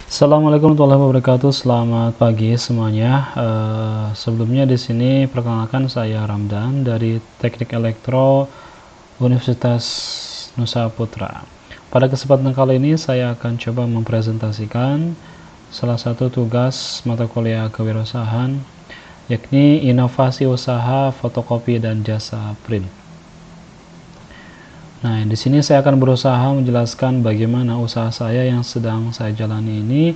Assalamualaikum warahmatullahi wabarakatuh. Selamat pagi semuanya. Sebelumnya di sini perkenalkan saya Ramdan dari Teknik Elektro Universitas Nusa Putra. Pada kesempatan kali ini saya akan coba mempresentasikan salah satu tugas mata kuliah kewirausahaan, yakni inovasi usaha fotokopi dan jasa print. Nah, di sini saya akan berusaha menjelaskan bagaimana usaha saya yang sedang saya jalani ini.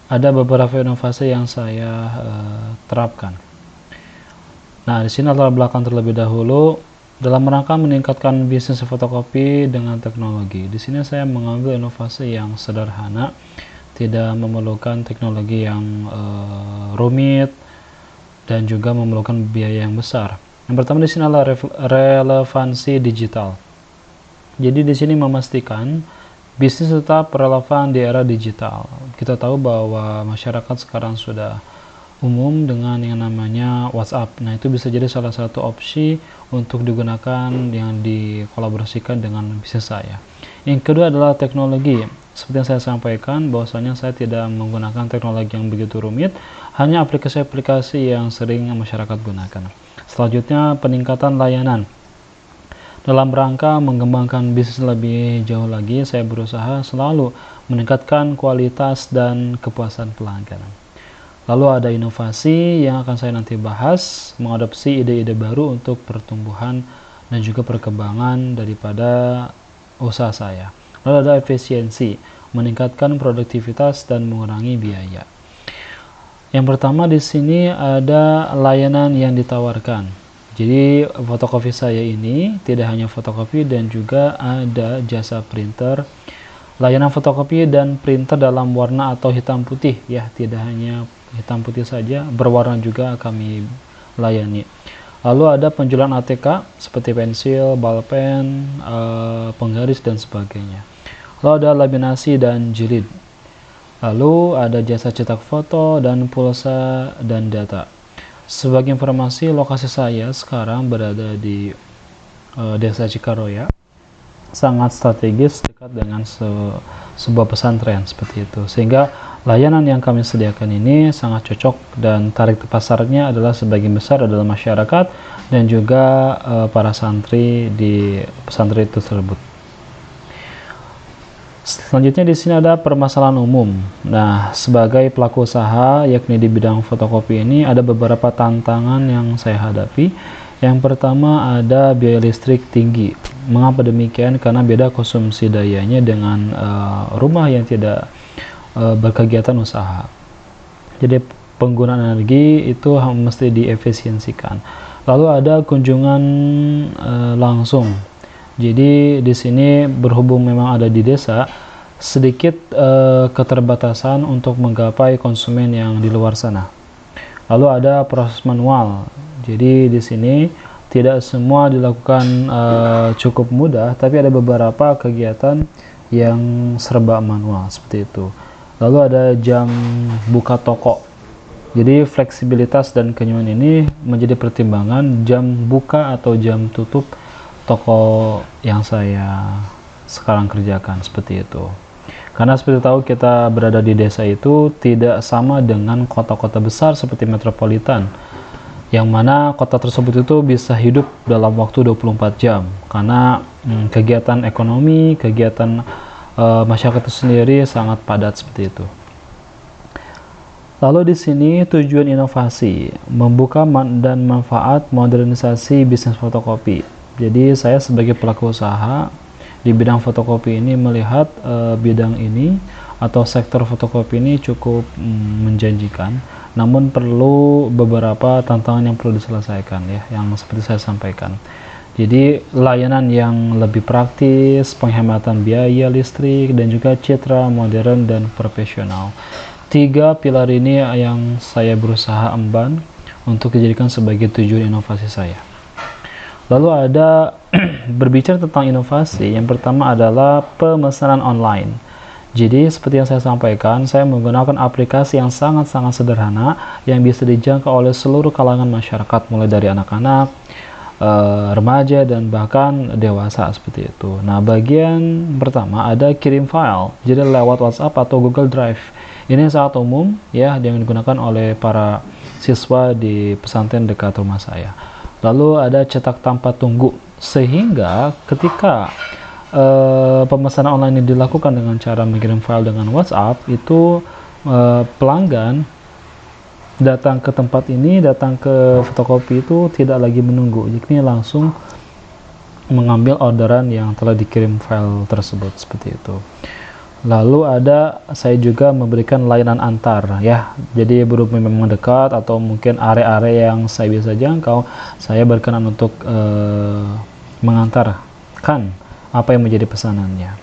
Ada beberapa inovasi yang saya terapkan. Nah, di sini latar belakang terlebih dahulu dalam rangka meningkatkan bisnis fotokopi dengan teknologi. Di sini saya mengambil inovasi yang sederhana, tidak memerlukan teknologi yang rumit dan juga memerlukan biaya yang besar. Yang pertama di sini adalah relevansi digital. Jadi di sini memastikan bisnis tetap relevan di era digital. Kita tahu bahwa masyarakat sekarang sudah umum dengan yang namanya WhatsApp. Nah, itu bisa jadi salah satu opsi untuk digunakan yang dikolaborasikan dengan bisnis saya. Yang kedua adalah teknologi. Seperti yang saya sampaikan, bahwasanya saya tidak menggunakan teknologi yang begitu rumit, hanya aplikasi-aplikasi yang sering masyarakat gunakan. Selanjutnya, peningkatan layanan. Dalam rangka mengembangkan bisnis lebih jauh lagi, saya berusaha selalu meningkatkan kualitas dan kepuasan pelanggan. Lalu ada inovasi yang akan saya nanti bahas, mengadopsi ide-ide baru untuk pertumbuhan dan juga perkembangan daripada usaha saya. Lalu ada efisiensi, meningkatkan produktivitas dan mengurangi biaya. Yang pertama di sini ada layanan yang ditawarkan. Jadi fotokopi saya ini tidak hanya fotokopi dan juga ada jasa printer, layanan fotokopi dan printer dalam warna atau hitam putih ya, tidak hanya hitam putih saja, berwarna juga kami layani. Lalu ada penjualan ATK seperti pensil, balpen, penggaris dan sebagainya. Lalu ada laminasi dan jilid. Lalu ada jasa cetak foto dan pulsa dan data. Sebagai informasi, lokasi saya sekarang berada di Desa Cikaroya, sangat strategis dekat dengan sebuah pesantren seperti itu. Sehingga layanan yang kami sediakan ini sangat cocok dan tarik pasarnya adalah sebagian besar adalah masyarakat dan juga para santri di pesantren itu tersebut. Selanjutnya di sini ada permasalahan umum. Nah, sebagai pelaku usaha yakni di bidang fotokopi ini ada beberapa tantangan yang saya hadapi. Yang pertama ada biaya listrik tinggi. Mengapa demikian? Karena beda konsumsi dayanya dengan rumah yang tidak berkegiatan usaha. Jadi penggunaan energi itu mesti diefisiensikan. Lalu ada kunjungan langsung. Jadi di sini berhubung memang ada di desa, sedikit keterbatasan untuk menggapai konsumen yang di luar sana. Lalu ada proses manual. Jadi di sini tidak semua dilakukan cukup mudah, tapi ada beberapa kegiatan yang serba manual seperti itu. Lalu ada jam buka toko. Jadi fleksibilitas dan kenyamanan ini menjadi pertimbangan jam buka atau jam tutup toko yang saya sekarang kerjakan seperti itu. Karena seperti tahu kita berada di desa itu tidak sama dengan kota-kota besar seperti metropolitan, yang mana kota tersebut itu bisa hidup dalam waktu 24 jam karena kegiatan ekonomi, kegiatan masyarakat itu sendiri sangat padat seperti itu. Lalu di sini tujuan inovasi, membuka dan manfaat modernisasi bisnis fotokopi. Jadi saya sebagai pelaku usaha di bidang fotokopi ini melihat bidang ini atau sektor fotokopi ini cukup menjanjikan, namun perlu beberapa tantangan yang perlu diselesaikan ya, yang seperti saya sampaikan. Jadi layanan yang lebih praktis, penghematan biaya listrik, dan juga citra modern dan profesional. 3 pilar ini yang saya berusaha emban untuk dijadikan sebagai tujuan inovasi saya. Lalu ada berbicara tentang inovasi, yang pertama adalah pemesanan online. Jadi seperti yang saya sampaikan, saya menggunakan aplikasi yang sangat-sangat sederhana yang bisa dijangkau oleh seluruh kalangan masyarakat, mulai dari anak-anak, remaja, dan bahkan dewasa seperti itu. Nah, bagian pertama ada kirim file, jadi lewat WhatsApp atau Google Drive. Ini sangat umum ya, yang digunakan oleh para siswa di pesantren dekat rumah saya. Lalu ada cetak tanpa tunggu, sehingga ketika pemesanan online ini dilakukan dengan cara mengirim file dengan WhatsApp, itu pelanggan datang ke tempat ini, datang ke fotokopi itu tidak lagi menunggu, jadi langsung mengambil orderan yang telah dikirim file tersebut, seperti itu. Lalu saya juga memberikan layanan antar ya, jadi berhubung memang dekat atau mungkin area-area yang saya bisa jangkau, saya berkenan untuk mengantarkan apa yang menjadi pesanannya.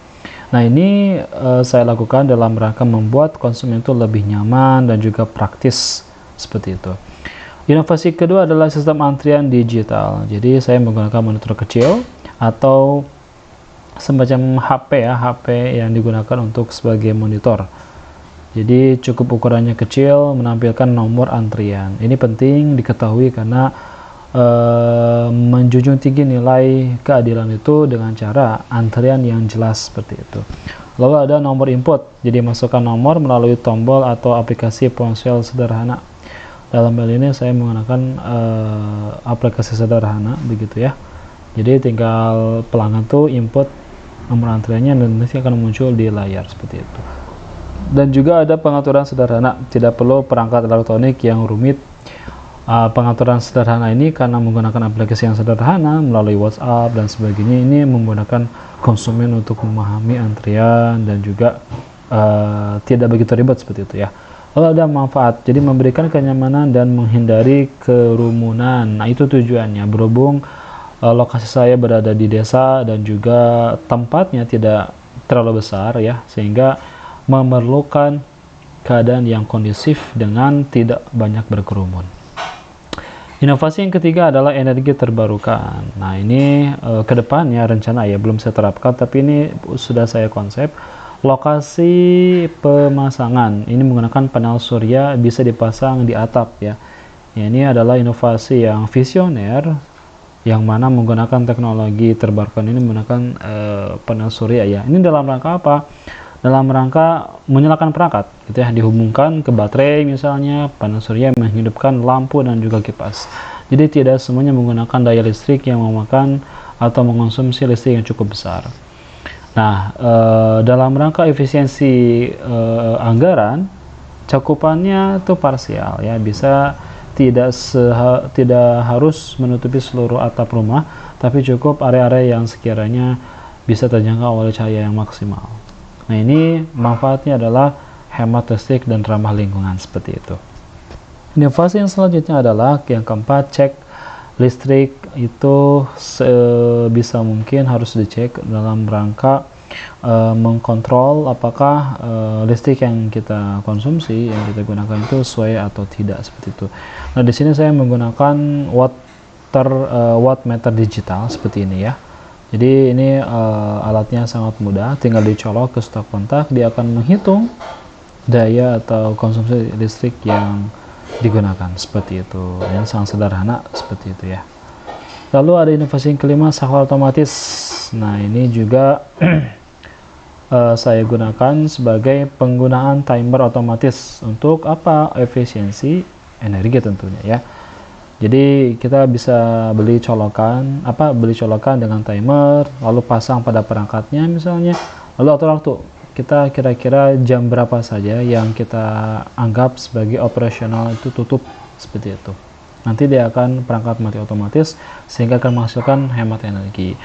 Nah, ini saya lakukan dalam rangka membuat konsumen itu lebih nyaman dan juga praktis, seperti itu. Inovasi kedua adalah sistem antrian digital. Jadi saya menggunakan monitor kecil atau semacam HP yang digunakan untuk sebagai monitor. Jadi cukup ukurannya kecil, menampilkan nomor antrian. Ini penting diketahui karena menjunjung tinggi nilai keadilan itu dengan cara antrian yang jelas, seperti itu. Lalu ada nomor input, jadi masukkan nomor melalui tombol atau aplikasi ponsel sederhana. Dalam hal ini saya menggunakan aplikasi sederhana, begitu ya. Jadi tinggal pelanggan tuh input nomor antriannya dan nanti akan muncul di layar, seperti itu. Dan juga ada pengaturan sederhana, tidak perlu perangkat elektronik yang rumit. Pengaturan sederhana ini karena menggunakan aplikasi yang sederhana melalui WhatsApp dan sebagainya, ini memudahkan konsumen untuk memahami antrian dan juga tidak begitu ribet, seperti itu ya. Lalu ada manfaat, jadi memberikan kenyamanan dan menghindari kerumunan. Nah, itu tujuannya, berhubung lokasi saya berada di desa dan juga tempatnya tidak terlalu besar ya, sehingga memerlukan keadaan yang kondusif dengan tidak banyak berkerumun. Inovasi yang ketiga adalah energi terbarukan. Nah, ini kedepannya rencana ya, belum saya terapkan, tapi ini sudah saya konsep. Lokasi pemasangan ini menggunakan panel surya bisa dipasang di atap ya. Ini adalah inovasi yang visioner, yang mana menggunakan teknologi terbarukan ini menggunakan panel surya ya. Ini dalam rangka apa? Dalam rangka menyalakan perangkat gitu ya, dihubungkan ke baterai misalnya, panel surya menghidupkan lampu dan juga kipas. Jadi tidak semuanya menggunakan daya listrik yang memakan atau mengonsumsi listrik yang cukup besar. Nah, dalam rangka efisiensi anggaran, cakupannya itu parsial ya, bisa tidak harus menutupi seluruh atap rumah, tapi cukup area-area yang sekiranya bisa terjangkau oleh cahaya yang maksimal. Nah, ini manfaatnya adalah hemat listrik dan ramah lingkungan, seperti itu. Inovasi yang selanjutnya adalah yang keempat, cek listrik itu sebisa mungkin harus dicek dalam rangka mengkontrol apakah listrik yang kita konsumsi, yang kita gunakan itu sesuai atau tidak, seperti itu. Nah, di sini saya menggunakan wattmeter digital seperti ini ya. Jadi ini alatnya sangat mudah, tinggal dicolok ke stop kontak, dia akan menghitung daya atau konsumsi listrik yang digunakan, seperti itu. Yang sangat sederhana, seperti itu ya. Lalu ada inovasi yang kelima, saklar otomatis. Nah, ini juga saya gunakan sebagai penggunaan timer otomatis untuk apa? Efisiensi energi tentunya ya. Jadi kita bisa beli colokan dengan timer, lalu pasang pada perangkatnya misalnya, lalu atur waktu. Kita kira-kira jam berapa saja yang kita anggap sebagai operasional itu tutup, seperti itu. Nanti dia akan perangkat mati otomatis sehingga akan menghasilkan hemat energi.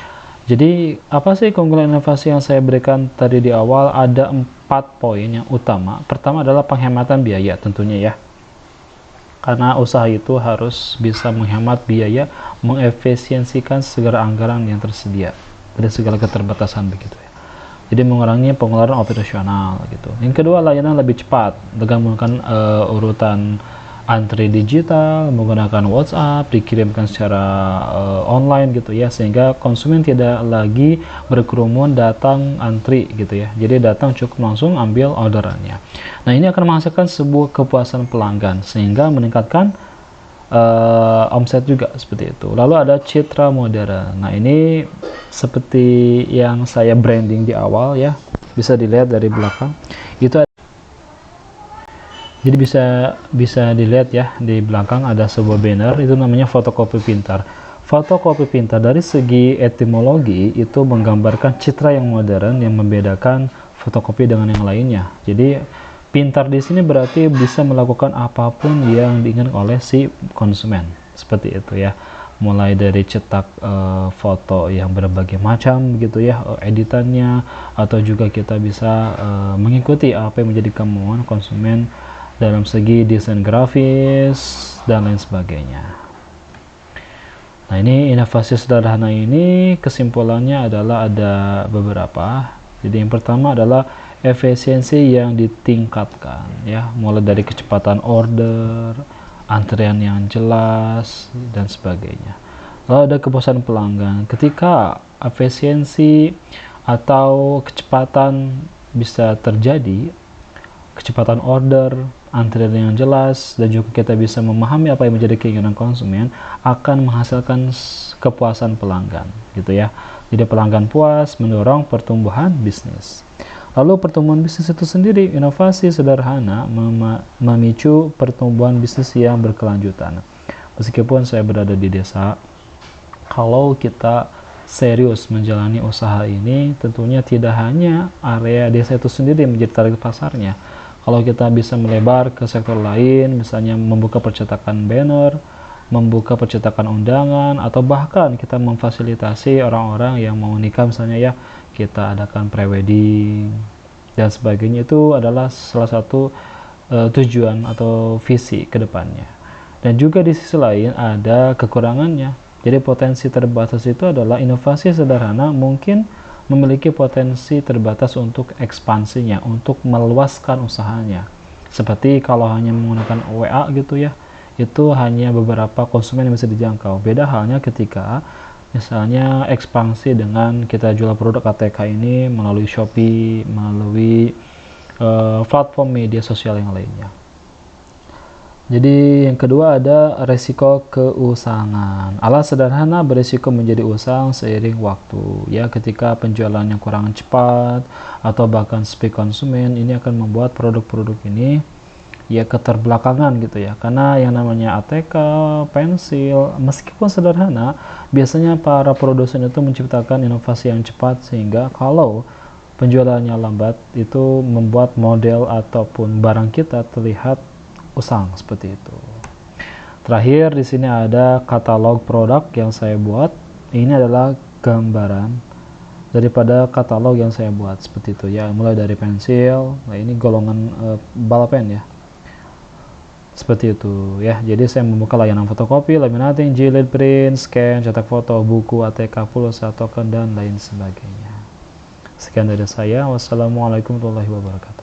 Jadi apa sih keunggulan inovasi yang saya berikan tadi di awal? Ada 4 poin yang utama. Pertama adalah penghematan biaya tentunya ya. Karena usaha itu harus bisa menghemat biaya, mengefisiensikan segala anggaran yang tersedia dari segala keterbatasan, begitu ya. Jadi mengurangi pengeluaran operasional gitu. Yang kedua, layanan lebih cepat dengan menggunakan urutan antri digital, menggunakan WhatsApp, dikirimkan secara online gitu ya, sehingga konsumen tidak lagi berkerumun datang antri gitu ya. Jadi datang cukup langsung ambil orderannya. Nah, ini akan menghasilkan sebuah kepuasan pelanggan sehingga meningkatkan omset juga, seperti itu. Lalu ada citra modern. Nah, ini seperti yang saya branding di awal ya, bisa dilihat dari belakang. Itu Jadi bisa dilihat ya, di belakang ada sebuah banner, itu namanya fotokopi pintar. Fotokopi pintar dari segi etimologi itu menggambarkan citra yang modern yang membedakan fotokopi dengan yang lainnya. Jadi pintar di sini berarti bisa melakukan apapun yang diinginkan oleh si konsumen. Seperti itu ya. Mulai dari cetak foto yang berbagai macam gitu ya, editannya, atau juga kita bisa mengikuti apa yang menjadi kemauan konsumen dalam segi desain grafis dan lain sebagainya. Nah, ini inovasi sederhana ini kesimpulannya adalah ada beberapa. Jadi yang pertama adalah efisiensi yang ditingkatkan ya, mulai dari kecepatan order, antrian yang jelas, dan sebagainya. Lalu ada kepuasan pelanggan. Ketika efisiensi atau kecepatan bisa terjadi, kecepatan order, antrian yang jelas, dan juga kita bisa memahami apa yang menjadi keinginan konsumen, akan menghasilkan kepuasan pelanggan gitu ya. Jadi pelanggan puas mendorong pertumbuhan bisnis. Lalu pertumbuhan bisnis itu sendiri, inovasi sederhana memicu pertumbuhan bisnis yang berkelanjutan. Meskipun saya berada di desa, kalau kita serius menjalani usaha ini, tentunya tidak hanya area desa itu sendiri menjadi target pasarnya. Kalau kita bisa melebar ke sektor lain, misalnya membuka percetakan banner, membuka percetakan undangan, atau bahkan kita memfasilitasi orang-orang yang mau nikah misalnya ya, kita adakan prewedding dan sebagainya, itu adalah salah satu tujuan atau visi ke depannya. Dan juga di sisi lain ada kekurangannya. Jadi potensi terbatas itu adalah inovasi sederhana mungkin memiliki potensi terbatas untuk ekspansinya, untuk meluaskan usahanya. Seperti kalau hanya menggunakan WA gitu ya, itu hanya beberapa konsumen yang bisa dijangkau. Beda halnya ketika misalnya ekspansi dengan kita jual produk ATK ini melalui Shopee, melalui platform media sosial yang lainnya. Jadi yang kedua ada resiko keusangan. Alat sederhana beresiko menjadi usang seiring waktu. Ya, ketika penjualannya kurang cepat atau bahkan sepi konsumen, ini akan membuat produk-produk ini ya keterbelakangan gitu ya. Karena yang namanya ATK, pensil, meskipun sederhana, biasanya para produsen itu menciptakan inovasi yang cepat sehingga kalau penjualannya lambat itu membuat model ataupun barang kita terlihat usang seperti itu. Terakhir di sini ada katalog produk yang saya buat. Ini adalah gambaran daripada katalog yang saya buat seperti itu ya, mulai dari pensil. Nah, ini golongan balpen ya. Seperti itu ya. Jadi saya membuka layanan fotokopi, laminating, jilid, print, scan, cetak foto, buku, ATK, pulsa, token, dan lain sebagainya. Sekian dari saya. Wassalamualaikum warahmatullahi wabarakatuh.